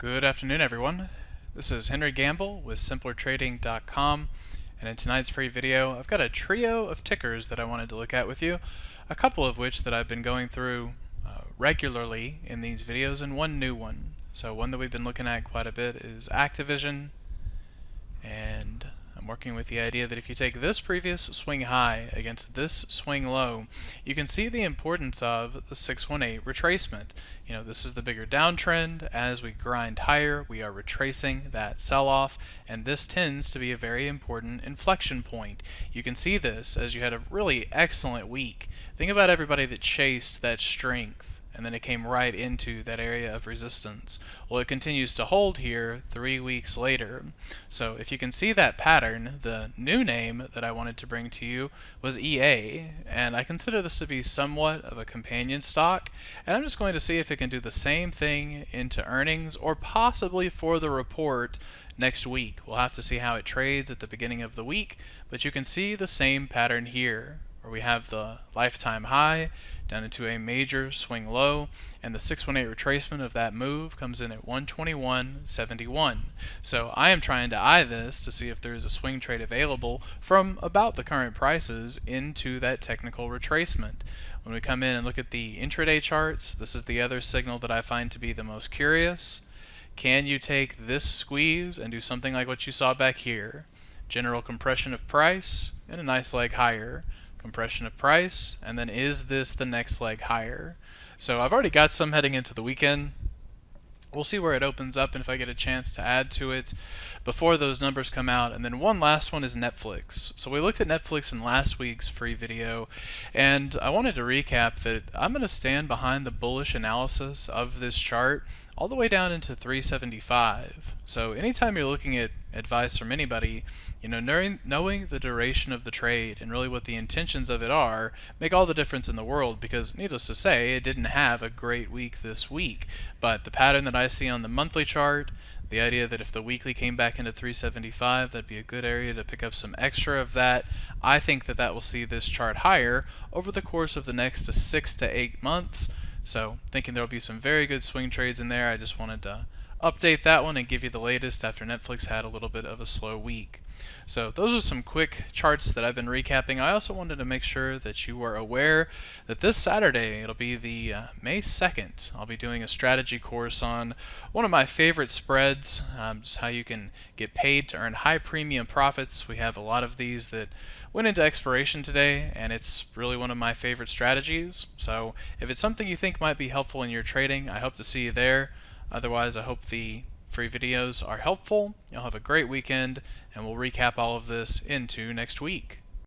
Good afternoon, everyone. This is Henry Gambell with simplertrading.com, and in tonight's free video I've got a trio of tickers that I wanted to look at with you, a couple of which that I've been going through regularly in these videos, and one new one. So one that we've been looking at quite a bit is Activision, and I'm working with the idea that if you take this previous swing high against this swing low, you can see the importance of the 618 retracement. You know, this is the bigger downtrend. As we grind higher, we are retracing that sell-off, and this tends to be a very important inflection point. You can see this as you had a really excellent week. Think about everybody that chased that strength, and then it came right into that area of resistance. Well, it continues to hold here 3 weeks later. So if you can see that pattern, the new name that I wanted to bring to you was EA, and I consider this to be somewhat of a companion stock, and I'm just going to see if it can do the same thing into earnings or possibly for the report next week. We'll have to see how it trades at the beginning of the week, but you can see the same pattern here, where we have the lifetime high down into a major swing low, and the 618 retracement of that move comes in at 121.71. So I am trying to eye this to see if there is a swing trade available from about the current prices into that technical retracement. When we come in and look at the intraday charts, this is the other signal that I find to be the most curious. Can you take this squeeze and do something like what you saw back here? General compression of price and a nice leg higher. Compression of price, and then is this the next leg higher? So I've already got some heading into the weekend. We'll see where it opens up and if I get a chance to add to it before those numbers come out. And then one last one is Netflix. So we looked at Netflix in last week's free video, and I wanted to recap that I'm going to stand behind the bullish analysis of this chart all the way down into 375. So anytime you're looking at advice from anybody, you know, knowing the duration of the trade and really what the intentions of it are make all the difference in the world, because needless to say, it didn't have a great week this week. But the pattern that I see on the monthly chart, the idea that if the weekly came back into 375, that'd be a good area to pick up some extra of that. I think that that will see this chart higher over the course of the next 6 to 8 months. So thinking there will be some very good swing trades in there. I just wanted to update that one and give you the latest after Netflix had a little bit of a slow week. So those are some quick charts that I've been recapping. I also wanted to make sure that you were aware that this Saturday, it'll be the May 2nd, I'll be doing a strategy course on one of my favorite spreads, just how you can get paid to earn high premium profits. We have a lot of these that went into expiration today, and it's really one of my favorite strategies. So if it's something you think might be helpful in your trading, I hope to see you there. Otherwise, I hope the free videos are helpful. You'll have a great weekend, and we'll recap all of this into next week.